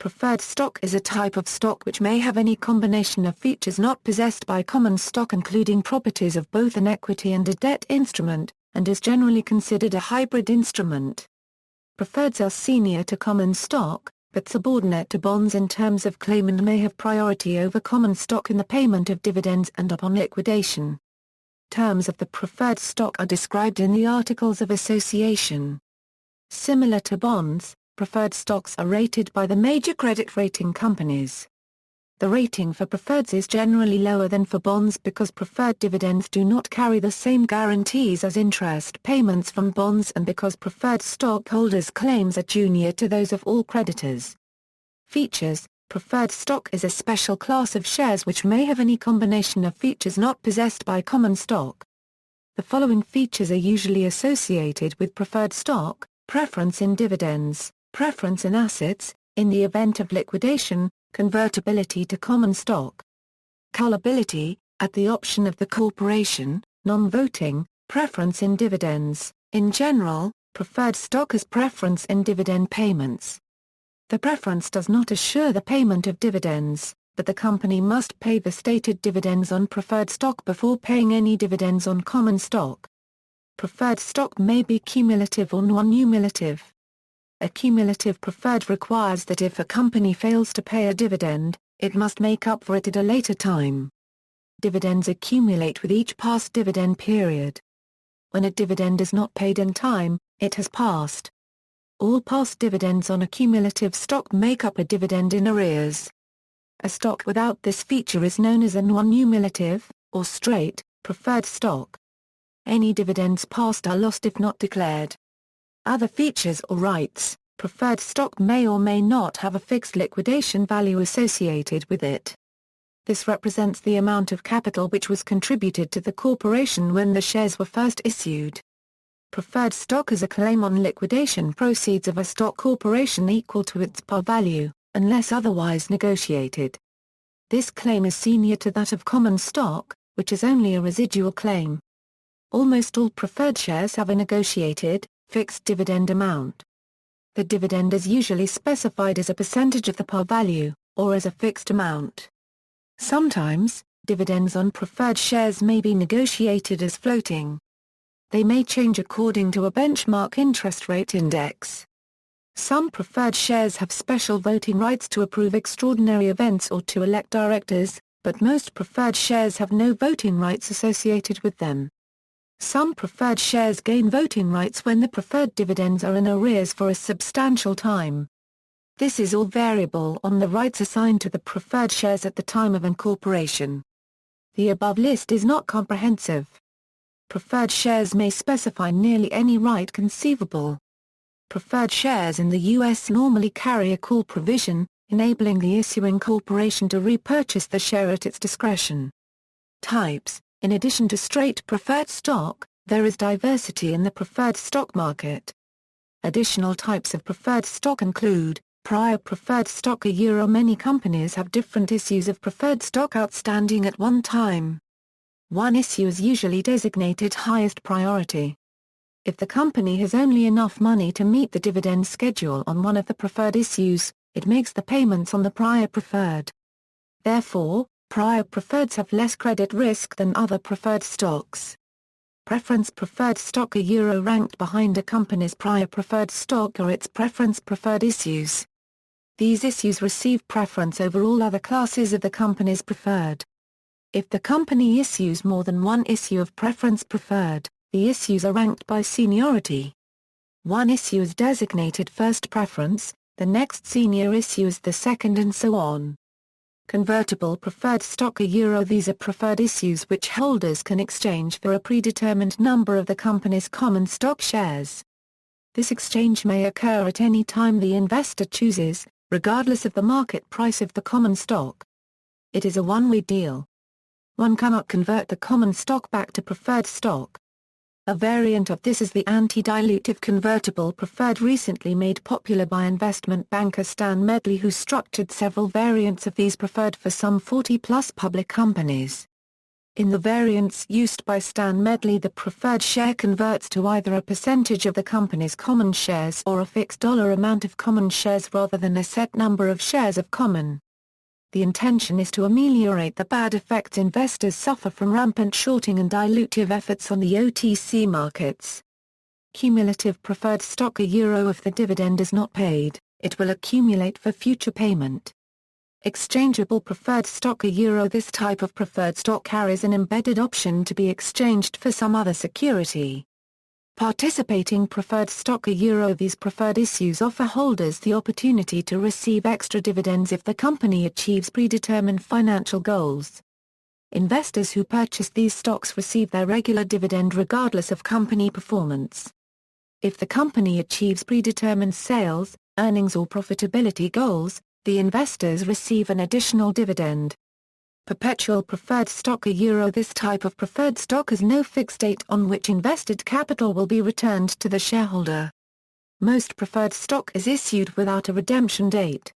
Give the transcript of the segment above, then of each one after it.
Preferred stock is a type of stock which may have any combination of features not possessed by common stock, including properties of both an equity and a debt instrument, and is generally considered a hybrid instrument. Preferreds are senior to common stock, but subordinate to bonds in terms of claim and may have priority over common stock in the payment of dividends and upon liquidation. Terms of the preferred stock are described in the Articles of Association. Similar to bonds, preferred stocks are rated by the major credit rating companies. The rating for preferreds is generally lower than for bonds because preferred dividends do not carry the same guarantees as interest payments from bonds, and because preferred stockholders' claims are junior to those of all creditors. Features: preferred stock is a special class of shares which may have any combination of features not possessed by common stock. The following features are usually associated with preferred stock: preference in dividends, preference in assets, in the event of liquidation, convertibility to common stock, callability, at the option of the corporation, non-voting, preference in dividends. In general, preferred stock has preference in dividend payments. The preference does not assure the payment of dividends, but the company must pay the stated dividends on preferred stock before paying any dividends on common stock. Preferred stock may be cumulative or non-cumulative. A cumulative preferred requires that if a company fails to pay a dividend, it must make up for it at a later time. Dividends accumulate with each past dividend period. When a dividend is not paid in time, it has passed. All past dividends on a cumulative stock make up a dividend in arrears. A stock without this feature is known as a non-cumulative, or straight, preferred stock. Any dividends passed are lost if not declared. Other features or rights: preferred stock may or may not have a fixed liquidation value associated with it. This represents the amount of capital which was contributed to the corporation when the shares were first issued. Preferred stock is a claim on liquidation proceeds of a stock corporation equal to its par value, unless otherwise negotiated. This claim is senior to that of common stock, which is only a residual claim. Almost all preferred shares have a negotiated, fixed dividend amount. The dividend is usually specified as a percentage of the par value, or as a fixed amount. Sometimes, dividends on preferred shares may be negotiated as floating. They may change according to a benchmark interest rate index. Some preferred shares have special voting rights to approve extraordinary events or to elect directors, but most preferred shares have no voting rights associated with them. Some preferred shares gain voting rights when the preferred dividends are in arrears for a substantial time. This is all variable on the rights assigned to the preferred shares at the time of incorporation. The above list is not comprehensive. Preferred shares may specify nearly any right conceivable. Preferred shares in the U.S. normally carry a call provision, enabling the issuing corporation to repurchase the share at its discretion. Types: in addition to straight preferred stock, there is diversity in the preferred stock market. Additional types of preferred stock include prior preferred stock. Many companies have different issues of preferred stock outstanding at one time. One issue is usually designated highest priority. If the company has only enough money to meet the dividend schedule on one of the preferred issues, it makes the payments on the prior preferred. Therefore, prior preferreds have less credit risk than other preferred stocks. Preference preferred stock. Ranked behind a company's prior preferred stock or its preference preferred issues. These issues receive preference over all other classes of the company's preferred. If the company issues more than one issue of preference preferred, the issues are ranked by seniority. One issue is designated first preference, the next senior issue is the second, and so on. Convertible preferred stock. These are preferred issues which holders can exchange for a predetermined number of the company's common stock shares. This exchange may occur at any time the investor chooses, regardless of the market price of the common stock. It is a one-way deal. One cannot convert the common stock back to preferred stock. A variant of this is the anti-dilutive convertible preferred, recently made popular by investment banker Stan Medley, who structured several variants of these preferred for some 40-plus public companies. In the variants used by Stan Medley, the preferred share converts to either a percentage of the company's common shares or a fixed dollar amount of common shares rather than a set number of shares of common. The intention is to ameliorate the bad effects investors suffer from rampant shorting and dilutive efforts on the OTC markets. Cumulative preferred stock €. If the dividend is not paid, it will accumulate for future payment. Exchangeable preferred stock €. This type of preferred stock carries an embedded option to be exchanged for some other security. Participating preferred stock €. These preferred issues offer holders the opportunity to receive extra dividends if the company achieves predetermined financial goals. Investors who purchase these stocks receive their regular dividend regardless of company performance. If the company achieves predetermined sales, earnings or profitability goals, the investors receive an additional dividend. Perpetual preferred stock €. This type of preferred stock has no fixed date on which invested capital will be returned to the shareholder. Most preferred stock is issued without a redemption date.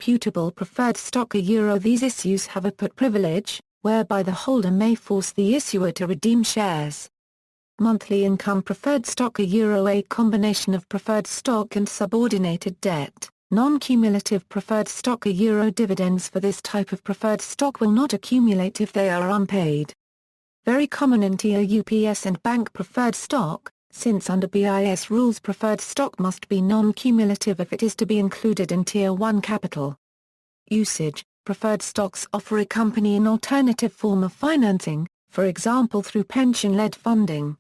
Putable preferred stock €. These issues have a put privilege, whereby the holder may force the issuer to redeem shares. Monthly income preferred stock €. A combination of preferred stock and subordinated debt. Non-cumulative preferred stock €. Dividends for this type of preferred stock will not accumulate if they are unpaid. Very common in Tier UPS and bank preferred stock, since under BIS rules preferred stock must be non-cumulative if it is to be included in Tier 1 capital. Usage: preferred stocks offer a company an alternative form of financing, for example through pension-led funding.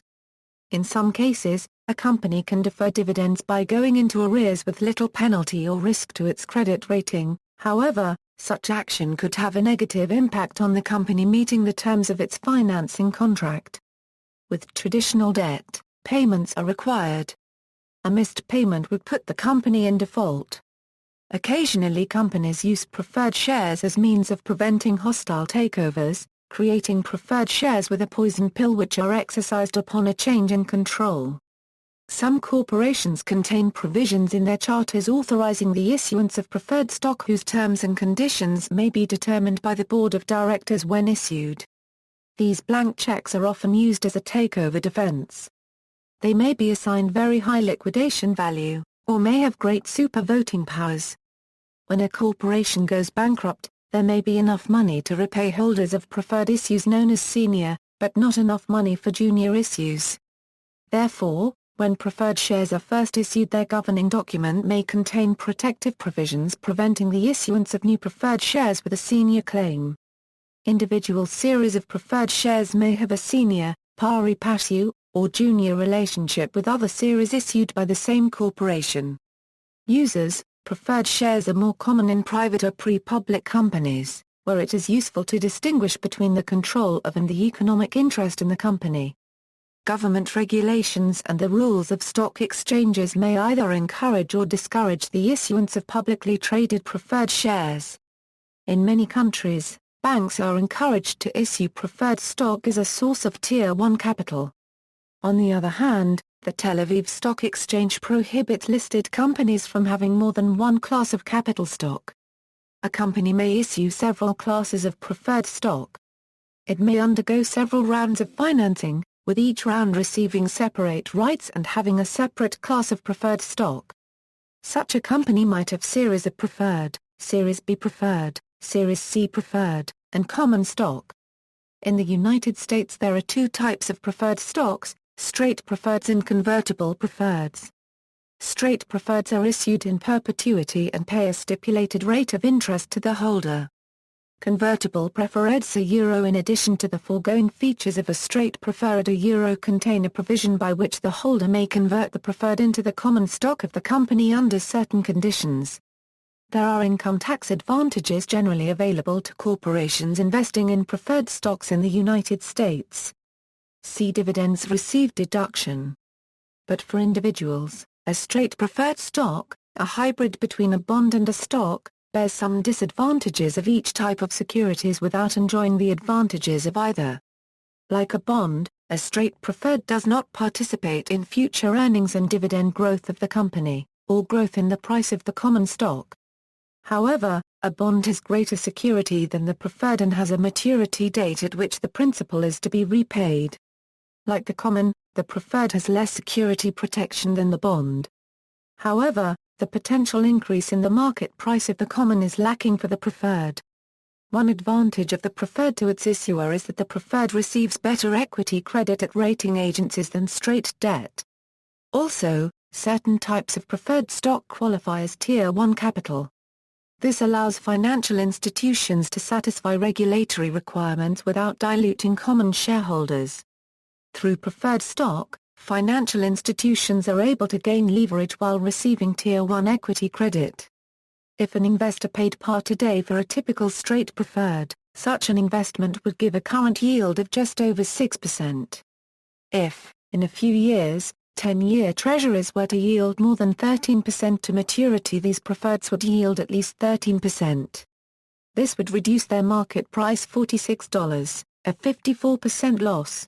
In some cases, a company can defer dividends by going into arrears with little penalty or risk to its credit rating. However, such action could have a negative impact on the company meeting the terms of its financing contract. With traditional debt, payments are required. A missed payment would put the company in default. Occasionally companies use preferred shares as means of preventing hostile takeovers, creating preferred shares with a poison pill which are exercised upon a change in control. Some corporations contain provisions in their charters authorizing the issuance of preferred stock whose terms and conditions may be determined by the board of directors when issued. These blank checks are often used as a takeover defense. They may be assigned very high liquidation value, or may have great super voting powers. When a corporation goes bankrupt, there may be enough money to repay holders of preferred issues known as senior, but not enough money for junior issues. Therefore, when preferred shares are first issued, their governing document may contain protective provisions preventing the issuance of new preferred shares with a senior claim. Individual series of preferred shares may have a senior, pari passu, or junior relationship with other series issued by the same corporation. Users: preferred shares are more common in private or pre-public companies, where it is useful to distinguish between the control of and the economic interest in the company. Government regulations and the rules of stock exchanges may either encourage or discourage the issuance of publicly traded preferred shares. In many countries, banks are encouraged to issue preferred stock as a source of Tier 1 capital. On the other hand, the Tel Aviv Stock Exchange prohibits listed companies from having more than one class of capital stock. A company may issue several classes of preferred stock. It may undergo several rounds of financing, with each round receiving separate rights and having a separate class of preferred stock. Such a company might have Series A preferred, Series B preferred, Series C preferred, and common stock. In the United States there are two types of preferred stocks: straight preferreds and convertible preferreds. Straight preferreds are issued in perpetuity and pay a stipulated rate of interest to the holder. Convertible preferreds €. In addition to the foregoing features of a straight preferred €, contain a provision by which the holder may convert the preferred into the common stock of the company under certain conditions. There are income tax advantages generally available to corporations investing in preferred stocks in the United States. See dividends received deduction. But for individuals, a straight preferred stock, a hybrid between a bond and a stock, bears some disadvantages of each type of securities without enjoying the advantages of either. Like a bond, a straight preferred does not participate in future earnings and dividend growth of the company, or growth in the price of the common stock. However, a bond has greater security than the preferred and has a maturity date at which the principal is to be repaid. Like the common, the preferred has less security protection than the bond. However, the potential increase in the market price of the common is lacking for the preferred. One advantage of the preferred to its issuer is that the preferred receives better equity credit at rating agencies than straight debt. Also, certain types of preferred stock qualify as Tier 1 capital. This allows financial institutions to satisfy regulatory requirements without diluting common shareholders. Through preferred stock, financial institutions are able to gain leverage while receiving Tier 1 equity credit. If an investor paid par today for a typical straight preferred, such an investment would give a current yield of just over 6%. If, in a few years, 10-year treasuries were to yield more than 13% to maturity, these preferreds would yield at least 13%. This would reduce their market price $46, a 54% loss.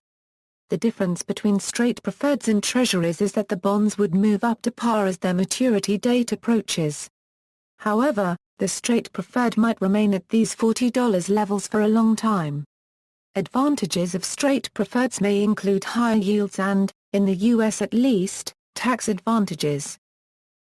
The difference between straight preferreds and treasuries is that the bonds would move up to par as their maturity date approaches. However, the straight preferred might remain at these $40 levels for a long time. Advantages of straight preferreds may include higher yields and, in the U.S. at least, tax advantages.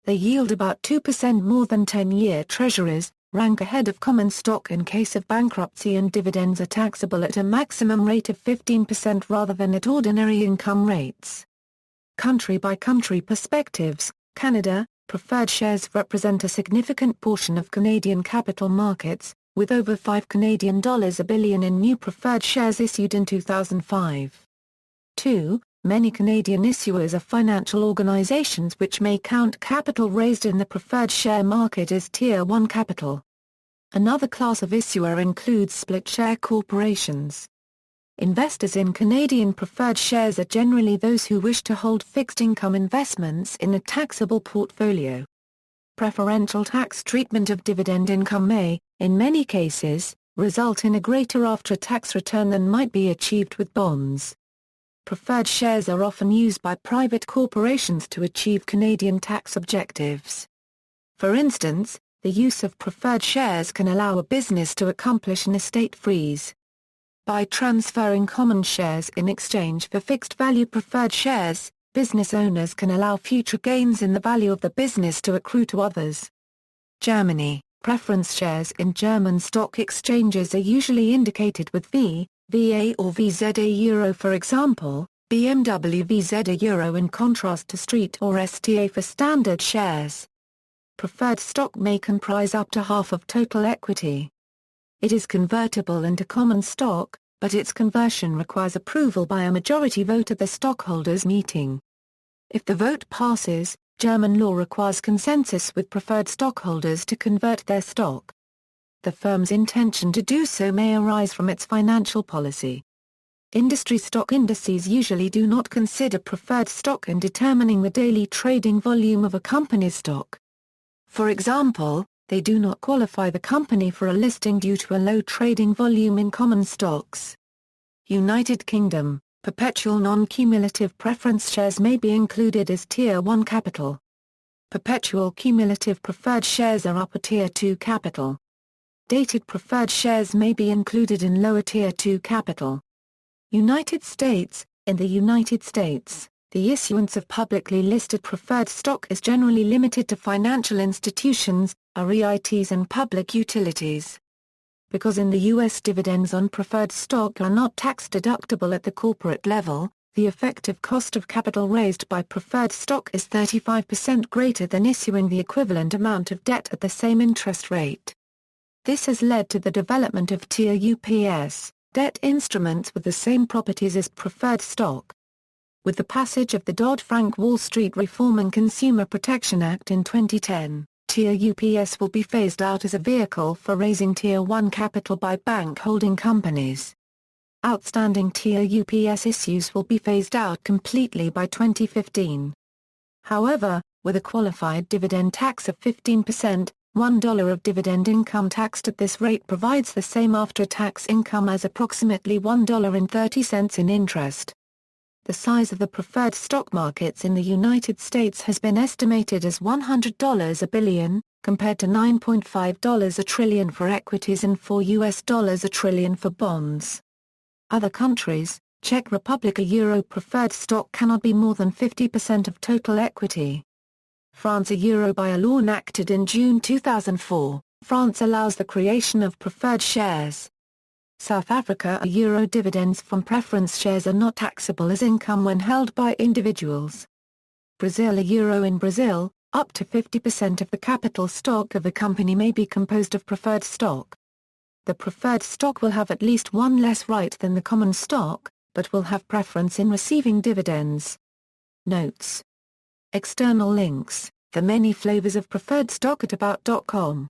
They yield about 2% more than 10-year treasuries, rank ahead of common stock in case of bankruptcy, and dividends are taxable at a maximum rate of 15% rather than at ordinary income rates. Country-by-country perspectives: Canada, preferred shares represent a significant portion of Canadian capital markets, with over $5 Canadian billion in new preferred shares issued in 2005. 2. Many Canadian issuers are financial organizations which may count capital raised in the preferred share market as Tier 1 capital. Another class of issuer includes split-share corporations. Investors in Canadian preferred shares are generally those who wish to hold fixed-income investments in a taxable portfolio. Preferential tax treatment of dividend income may, in many cases, result in a greater after-tax return than might be achieved with bonds. Preferred shares are often used by private corporations to achieve Canadian tax objectives. For instance, the use of preferred shares can allow a business to accomplish an estate freeze. By transferring common shares in exchange for fixed-value preferred shares, business owners can allow future gains in the value of the business to accrue to others. Germany, preference shares in German stock exchanges are usually indicated with V, VA or VZA Euro. For example, BMW VZA Euro in contrast to Street or STA for standard shares. Preferred stock may comprise up to half of total equity. It is convertible into common stock, but its conversion requires approval by a majority vote at the stockholders' meeting. If the vote passes, German law requires consensus with preferred stockholders to convert their stock. The firm's intention to do so may arise from its financial policy. Industry stock indices usually do not consider preferred stock in determining the daily trading volume of a company's stock. For example, they do not qualify the company for a listing due to a low trading volume in common stocks. United Kingdom, perpetual non-cumulative preference shares may be included as Tier 1 capital. Perpetual cumulative preferred shares are upper Tier 2 capital. Dated preferred shares may be included in lower Tier 2 capital. United States. In the United States, the issuance of publicly listed preferred stock is generally limited to financial institutions, REITs and public utilities. Because in the U.S. dividends on preferred stock are not tax-deductible at the corporate level, the effective cost of capital raised by preferred stock is 35% greater than issuing the equivalent amount of debt at the same interest rate. This has led to the development of Tier UPS, debt instruments with the same properties as preferred stock. With the passage of the Dodd-Frank Wall Street Reform and Consumer Protection Act in 2010, Tier UPS will be phased out as a vehicle for raising Tier 1 capital by bank holding companies. Outstanding Tier UPS issues will be phased out completely by 2015. However, with a qualified dividend tax of 15%, $1 of dividend income taxed at this rate provides the same after-tax income as approximately $1.30 in interest. The size of the preferred stock markets in the United States has been estimated as $100 a billion, compared to $9.5 a trillion for equities and $4 a trillion for bonds. Other countries, Czech Republic, a euro preferred stock cannot be more than 50% of total equity. France, a euro. By a law enacted in June 2004, France allows the creation of preferred shares. South Africa, a euro. Dividends from preference shares are not taxable as income when held by individuals. Brazil, a euro. In Brazil, up to 50% of the capital stock of a company may be composed of preferred stock. The preferred stock will have at least one less right than the common stock, but will have preference in receiving dividends. Notes. External links: The Many Flavors of Preferred Stock at About.com.